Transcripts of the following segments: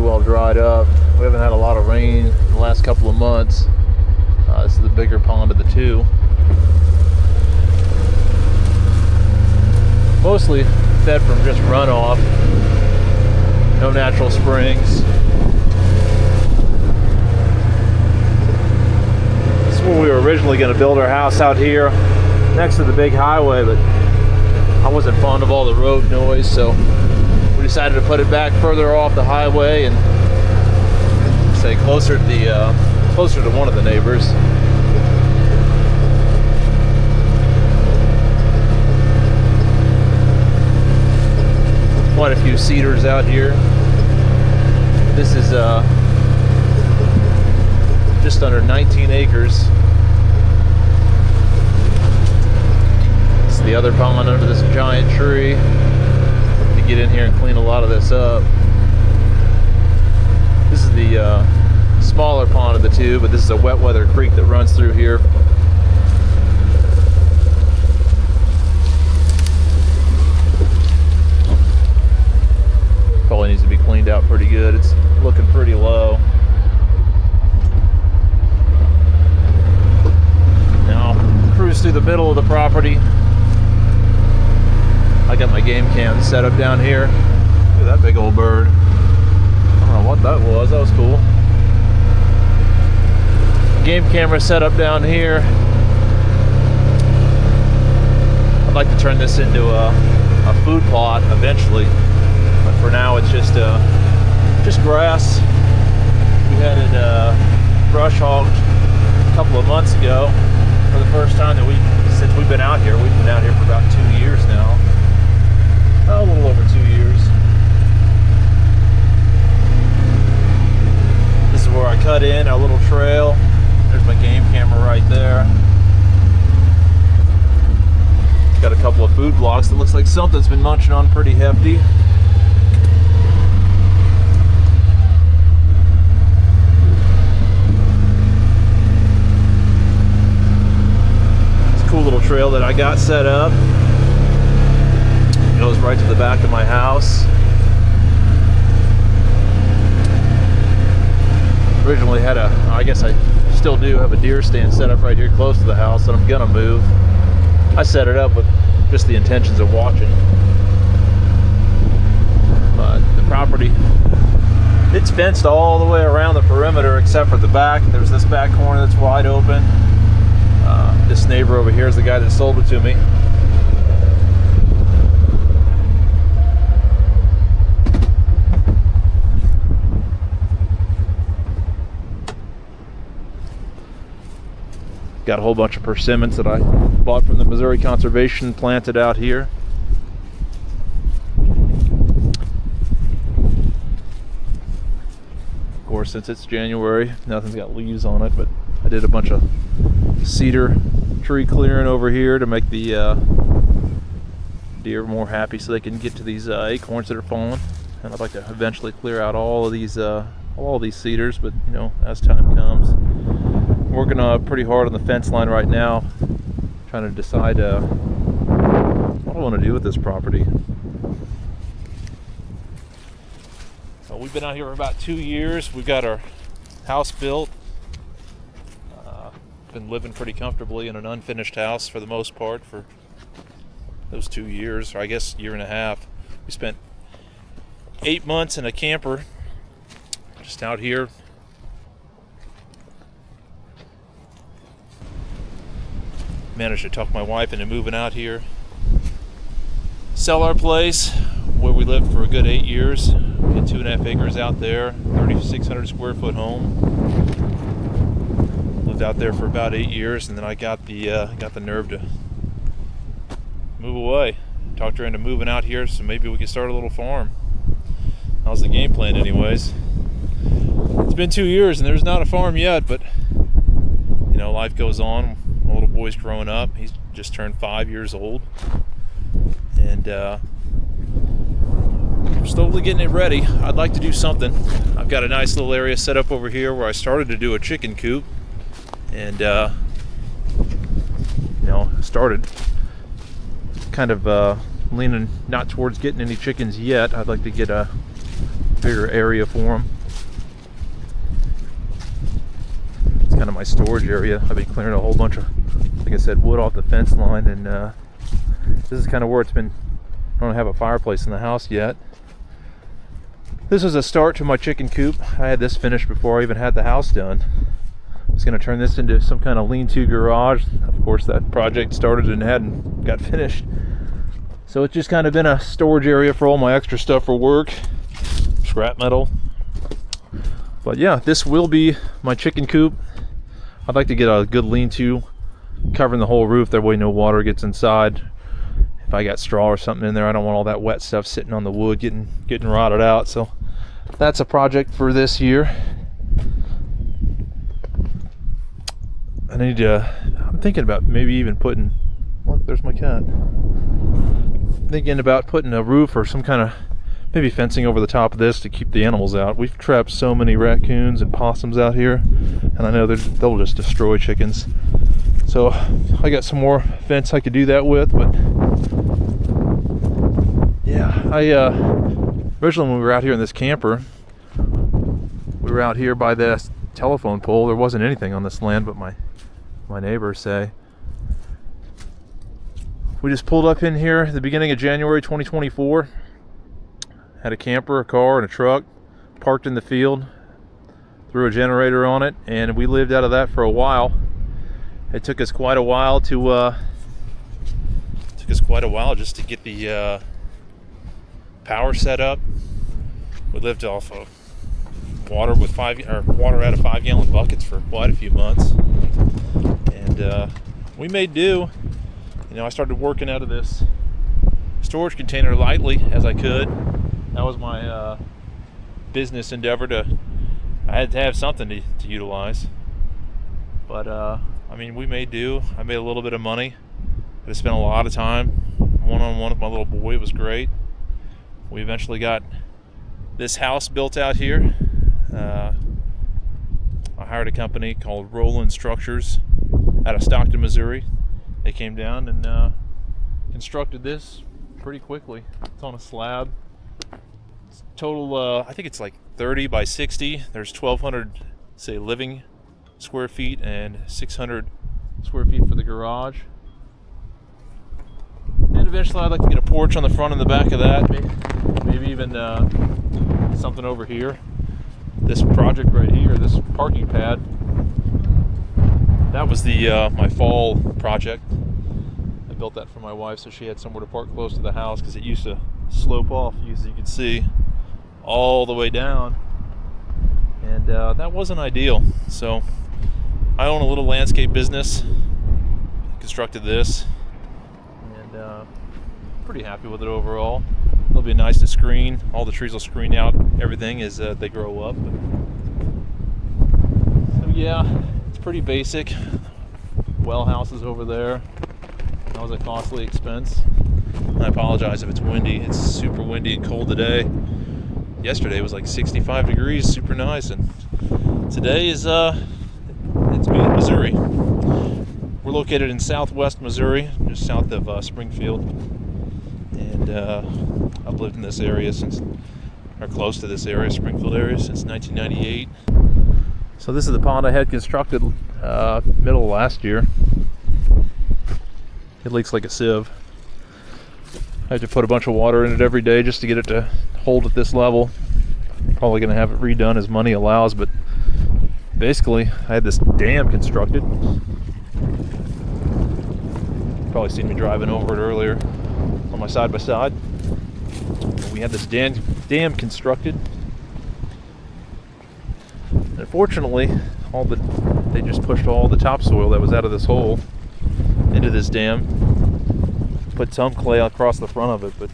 well dried up. We haven't had a lot of rain in the last couple of months. This is the bigger pond of the two. Mostly fed from just runoff. No natural springs. This is where we were originally going to build our house, out here next to the big highway, but I wasn't fond of all the road noise, so we decided to put it back further off the highway and say closer to one of the neighbors. Quite a few cedars out here. This is just under 19 acres. This is the other pond under this giant tree. To get in here and clean a lot of this up. This is the smaller pond of the two, but this is a wet weather creek that runs through here. Probably needs to be cleaned out pretty good. It's looking pretty low. Now, cruise through the middle of the property. I got my game cam set up down here. Look at that big old bird. I don't know what that was. That was cool. Game camera set up down here. I'd like to turn this into a food plot eventually, but for now it's just grass. We had it brush hogged a couple of months ago for the first time since we've been out here. We've been out here for about 2 years now. A little over 2 years. This is where I cut in our little trail. There's my game camera right there. Got a couple of food blocks that looks like something's been munching on pretty hefty. It's a cool little trail that I got set up. It goes right to the back of my house. Originally had I guess I still do have a deer stand set up right here close to the house that I'm gonna move. I set it up with just the intentions of watching. But the property, it's fenced all the way around the perimeter except for the back. There's this back corner that's wide open. This neighbor over here is the guy that sold it to me. Got a whole bunch of persimmons that I bought from the Missouri Conservation, planted out here. Of course, since it's January, nothing's got leaves on it, but I did a bunch of cedar tree clearing over here to make the deer more happy so they can get to these acorns that are falling. And I'd like to eventually clear out all of these cedars, but you know, as time comes. Working pretty hard on the fence line right now, trying to decide what I want to do with this property. So we've been out here for about 2 years. We've got our house built. Been living pretty comfortably in an unfinished house for the most part for those 2 years, or I guess year and a half. We spent 8 months in a camper just out here. Managed to talk my wife into moving out here, sell our place where we lived for a good 8 years. We had 2.5 acres out there, 3,600 square foot home. Lived out there for about 8 years, and then I got the nerve to move away. Talked her into moving out here, so maybe we could start a little farm. That was the game plan, anyways. It's been 2 years, and there's not a farm yet, but you know, life goes on. My little boy's growing up. He's just turned 5 years old, and I'm slowly getting it ready. I'd like to do something. I've got a nice little area set up over here where I started to do a chicken coop, and you know, started kind of leaning not towards getting any chickens yet. I'd like to get a bigger area for them. kind of my storage area. I've been clearing a whole bunch of, like I said, wood off the fence line, and this is kind of where it's been. I don't have a fireplace in the house yet. This was a start to my chicken coop. I had this finished before I even had the house done. I was going to turn this into some kind of lean-to garage. Of course, that project started and hadn't got finished. So it's just kind of been a storage area for all my extra stuff for work. Scrap metal. But yeah, this will be my chicken coop. I'd like to get a good lean-to covering the whole roof. That way no water gets inside. If I got straw or something in there, I don't want all that wet stuff sitting on the wood getting rotted out. So that's a project for this year. I'm thinking about maybe even putting, look, there's my cat. Thinking about putting a roof or some kind of, maybe fencing over the top of this to keep the animals out. We've trapped so many raccoons and possums out here, and I know they'll just destroy chickens. So I got some more fence I could do that with, but yeah, originally when we were out here in this camper, we were out here by this telephone pole. There wasn't anything on this land, but my neighbors say. We just pulled up in here at the beginning of January 2024. Had a camper, a car, and a truck parked in the field. Threw a generator on it, and we lived out of that for a while. It took us quite a while just to get the power set up. We lived off of water out of 5-gallon buckets for quite a few months, and we made do. You know, I started working out of this storage container lightly as I could. That was my business endeavor. I had to have something to utilize. But I mean, we made do. I made a little bit of money. I spent a lot of time one-on-one with my little boy. It was great. We eventually got this house built out here. I hired a company called Roland Structures out of Stockton, Missouri. They came down and constructed this pretty quickly. It's on a slab. It's total, I think it's like 30 by 60. There's 1,200, say, living square feet and 600 square feet for the garage. And eventually I'd like to get a porch on the front and the back of that. Maybe even something over here. This project right here, this parking pad, that was the my fall project. I built that for my wife so she had somewhere to park close to the house, because it used to slope off, as you can see, all the way down, and that wasn't ideal. So I own a little landscape business, constructed this, and pretty happy with it overall. It'll be nice to screen. All the trees will screen out everything as they grow up. So yeah, it's pretty basic. Well houses over there. That was a costly expense. I apologize if it's windy. It's super windy and cold today. Yesterday was like 65 degrees, super nice, and today is it's me in Missouri. We're located in southwest Missouri, just south of Springfield, and I've lived in this area or close to this area, Springfield area, since 1998. So this is the pond I had constructed middle of last year. It leaks like a sieve. I have to put a bunch of water in it every day just to get it to hold at this level. Probably going to have it redone as money allows, but basically I had this dam constructed. Probably seen me driving over it earlier on my side-by-side. We had this dam constructed. And unfortunately, they just pushed all the topsoil that was out of this hole into this dam. Put some clay across the front of it, but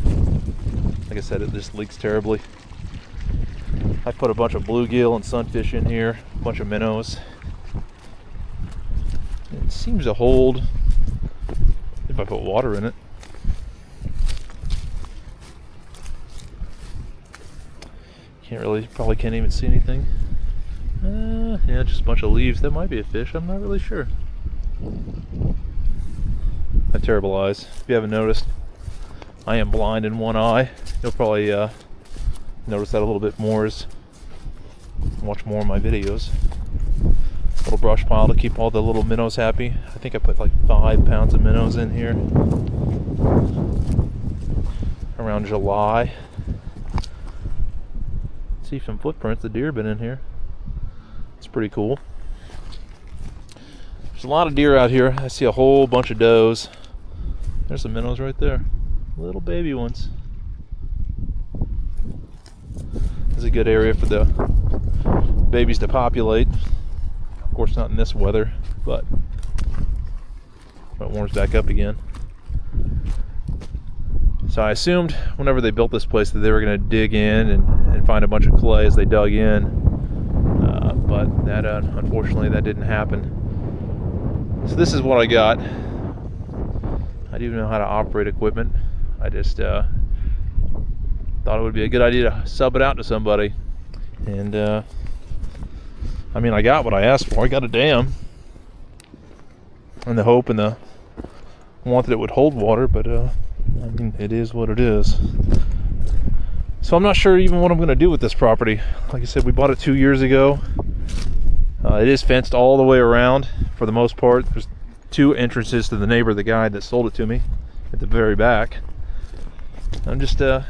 like I said, it just leaks terribly. I put a bunch of bluegill and sunfish in here, a bunch of minnows. It seems to hold if I put water in it. Probably can't even see anything. Yeah, just a bunch of leaves. That might be a fish, I'm not really sure. I have terrible eyes. If you haven't noticed, I am blind in one eye. You'll probably notice that a little bit more as you watch more of my videos. little brush pile to keep all the little minnows happy. I think I put like 5 pounds of minnows in here around July. See some footprints. The deer have been in here. It's pretty cool. There's a lot of deer out here. I see a whole bunch of does. There's some minnows right there. Little baby ones. This is a good area for the babies to populate. Of course not in this weather, but when it warms back up again. So I assumed whenever they built this place that they were going to dig in and find a bunch of clay as they dug in, but that unfortunately that didn't happen. So this is what I got. I do know how to operate equipment. I just thought it would be a good idea to sub it out to somebody. And I mean, I got what I asked for. I got a dam, and the hope and the want that it would hold water, but I mean, it is what it is. So I'm not sure even what I'm going to do with this property. Like I said, we bought it 2 years ago. It is fenced all the way around for the most part. There's 2 entrances to the neighbor, the guy that sold it to me, at the very back. I'm just not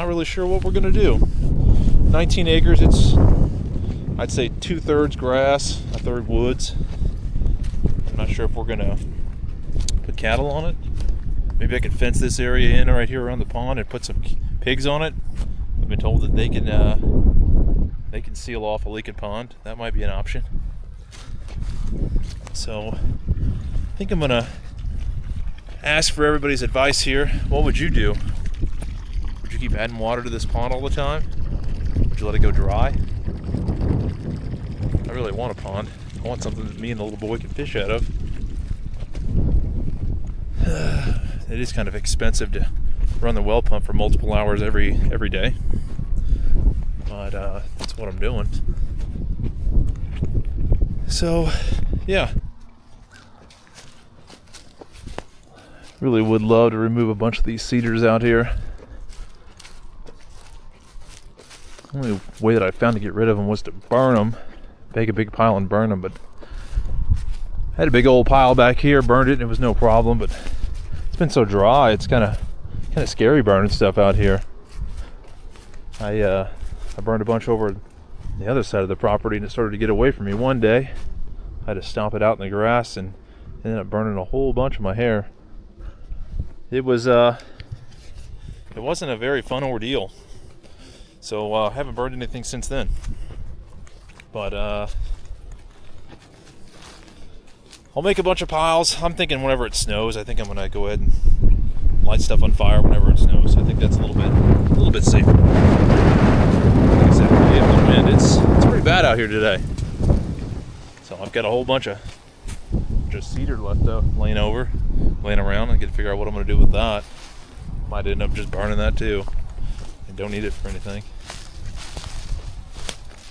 really sure what we're going to do. 19 acres, it's, I'd say 2/3 grass, 1/3 woods. I'm not sure if we're going to put cattle on it. Maybe I could fence this area in right here around the pond and put some pigs on it. I've been told that they can seal off a leaking pond. That might be an option. So I think I'm going to ask for everybody's advice here. What would you do? Would you keep adding water to this pond all the time? Would you let it go dry? I really want a pond. I want something that me and the little boy can fish out of. It is kind of expensive to run the well pump for multiple hours every day, but that's what I'm doing. So yeah, really would love to remove a bunch of these cedars out here. The only way that I found to get rid of them was to burn them, make a big pile and burn them. But I had a big old pile back here, burned it, and it was no problem. But it's been so dry, it's kind of scary burning stuff out here. I burned a bunch over the other side of the property, and it started to get away from me one day. I had to stomp it out in the grass and ended up burning a whole bunch of my hair. It wasn't a very fun ordeal. So I haven't burned anything since then. But I'll make a bunch of piles. I'm thinking whenever it snows, I think I'm gonna go ahead and light stuff on fire whenever it snows. I think that's a little bit safer. Like I said, forget the wind. It's pretty bad out here today. So I've got a whole bunch of just cedar left laying around. I got to figure out what I'm gonna do with that. Might end up just burning that too. I don't need it for anything.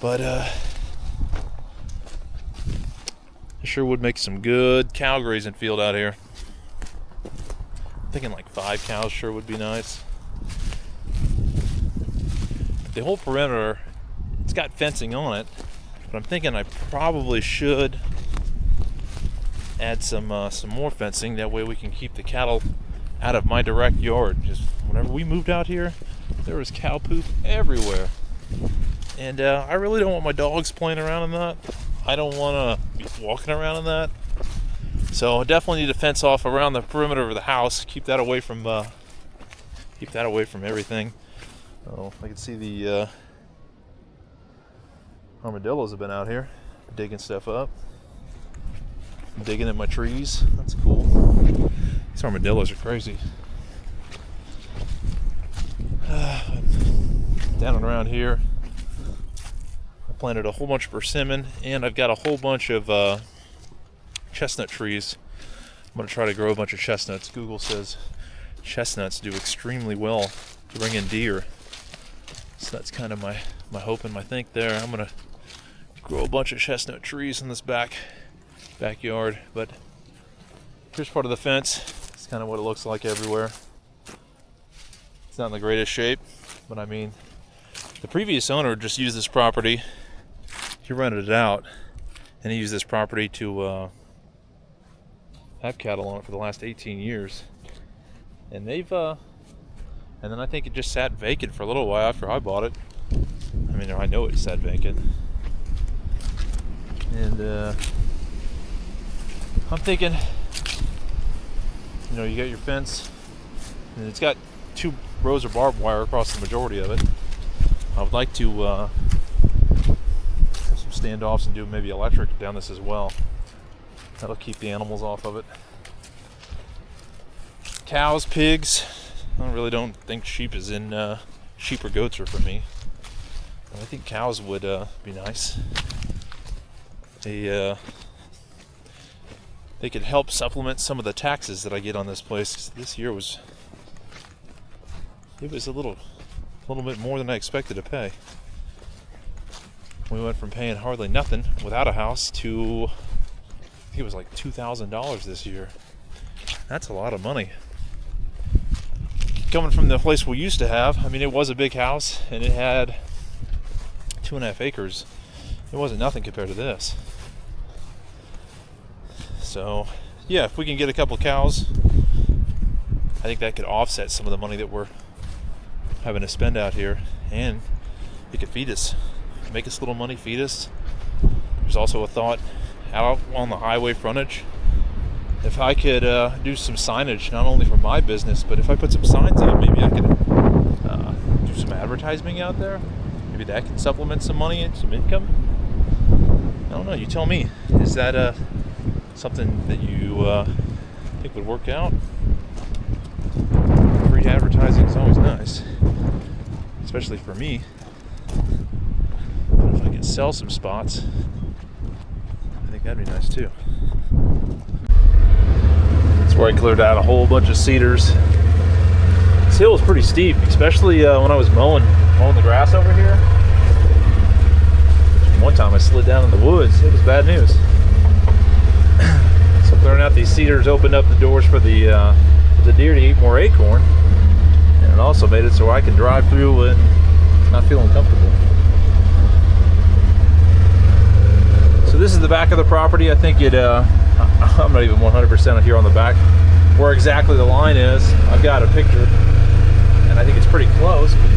But I sure would make some good cow grazing field out here. I'm thinking like 5 cows sure would be nice. The whole perimeter, it's got fencing on it, but I'm thinking I probably should add some more fencing. That way we can keep the cattle out of my direct yard. Just whenever we moved out here, there was cow poop everywhere. And I really don't want my dogs playing around in that. I don't want to be walking around in that. So I definitely need to fence off around the perimeter of the house. Keep that away from everything. Oh, I can see the armadillos have been out here digging stuff up. Digging in my trees. That's cool. These armadillos are crazy. Down and around here, I planted a whole bunch of persimmon, and I've got a whole bunch of chestnut trees. I'm going to try to grow a bunch of chestnuts. Google says chestnuts do extremely well to bring in deer. So that's kind of my hope and my think there. I'm going to grow a bunch of chestnut trees in this backyard. But here's part of the fence. It's kind of what it looks like everywhere. It's not in the greatest shape, but I mean, the previous owner just used this property he rented it out, and he used this property to have cattle on it for the last 18 years. And they've, and then I think it just sat vacant for a little while after I bought it. I mean, I know it sat vacant. And I'm thinking, you know, you got your fence, and it's got 2 rows of barbed wire across the majority of it. I would like to have some standoffs and do maybe electric down this as well. That'll keep the animals off of it. Cows, pigs. I really don't think sheep is in. Sheep or goats are for me. But I think cows would be nice. They could help supplement some of the taxes that I get on this place. This year was a little bit more than I expected to pay. We went from paying hardly nothing without a house to, I think it was like $2,000 this year. That's a lot of money. Coming from the place we used to have, I mean, it was a big house and it had 2.5 acres. It wasn't nothing compared to this. So, yeah, if we can get a couple cows, I think that could offset some of the money that we're having to spend out here, and it could feed us, make us a little money, feed us. There's also a thought out on the highway frontage, if I could do some signage, not only for my business, but if I put some signs up, maybe I could do some advertising out there. Maybe that can supplement some money and some income. I don't know, you tell me. Is that something that you think would work out? Free advertising is always nice, especially for me. But if I could sell some spots, I think that'd be nice too. That's where I cleared out a whole bunch of cedars. This hill was pretty steep, especially when I was mowing the grass over here. One time I slid down in the woods. It was bad news. So clearing out these cedars opened up the doors for the deer to eat more acorn, and it also made it so I could drive through and not feel uncomfortable. So this is the back of the property. I think I'm not even 100% here on the back where exactly the line is. I've got a picture, and I think it's pretty close, but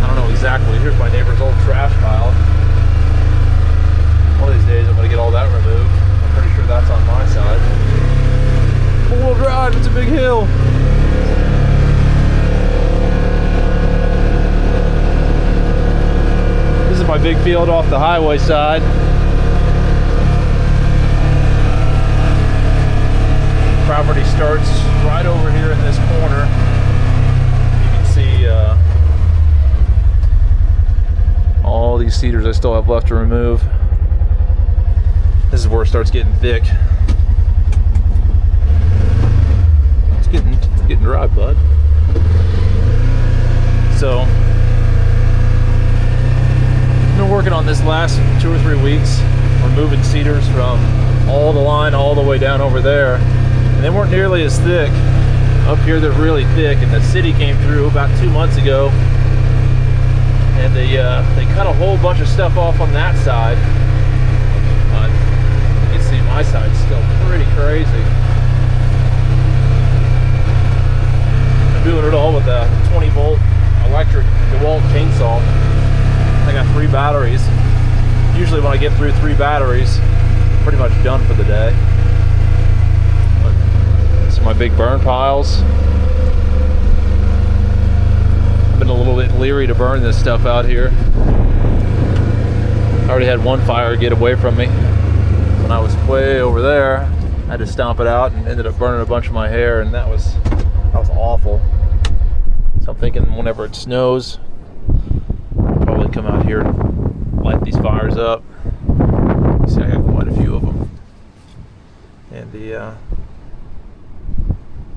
I don't know exactly. Here's my neighbor's old trash pile. One of these days I'm going to get all that removed. I'm pretty sure that's on my side. Four-wheel drive, it's a big hill. This is my big field off the highway side. Property starts right over here in this corner. You can see all these cedars I still have left to remove. This is where it starts getting thick. It's getting dry, bud. So, I've been working on this last 2 or 3 weeks, removing cedars from all the line all the way down over there. And they weren't nearly as thick. Up here they're really thick, and the city came through about 2 months ago, and they cut a whole bunch of stuff off on that side. But you can see my side's still pretty crazy. I'm doing it all with a 20-volt electric DeWalt chainsaw. I got 3 batteries. Usually when I get through 3 batteries, I'm pretty much done for the day. My big burn piles. I've been a little bit leery to burn this stuff out here. I already had one fire get away from me. When I was way over there, I had to stomp it out and ended up burning a bunch of my hair, and that was awful. So I'm thinking whenever it snows, I'll probably come out here and light these fires up. You see, I got quite a few of them. And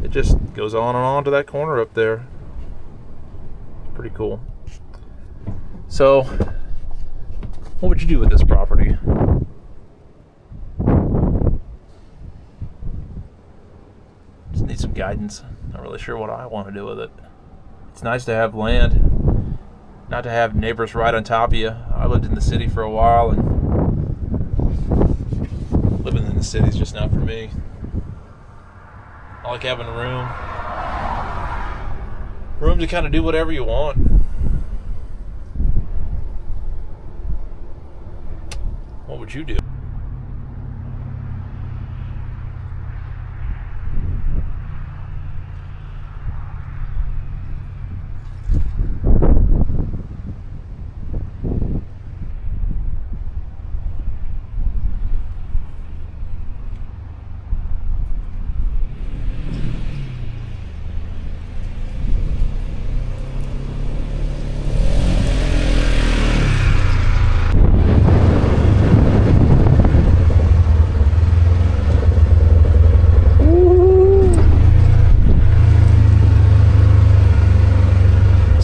it just goes on and on to that corner up there. Pretty cool. So, what would you do with this property? Just need some guidance. Not really sure what I want to do with it. It's nice to have land. not to have neighbors right on top of you. I lived in the city for a while, and living in the city is just not for me. I like having a room to kind of do whatever you want. What would you do?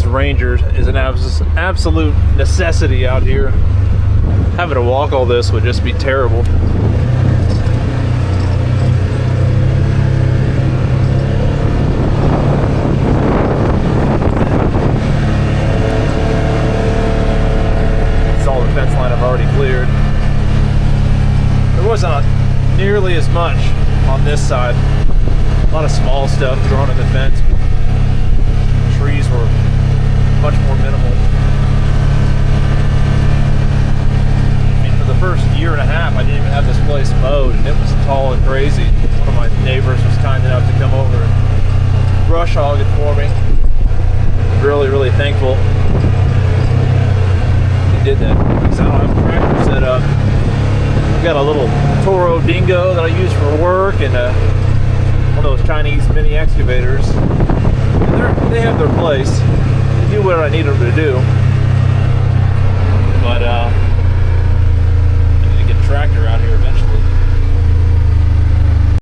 Ranger is an absolute necessity out here. Having to walk all this would just be terrible. It's all the fence line I've already cleared. There wasn't nearly as much on this side. A lot of small stuff thrown in the fence. Trees were much more minimal. I mean, for the first year and a half, I didn't even have this place mowed, and it was tall and crazy. One of my neighbors was kind enough to come over and brush hog it for me. Really, really thankful he did that because I don't have a tractor set up. I've got a little Toro Dingo that I use for work, and one of those Chinese mini excavators. And they have their place. Do what I need them to do, but I need to get a tractor out here eventually.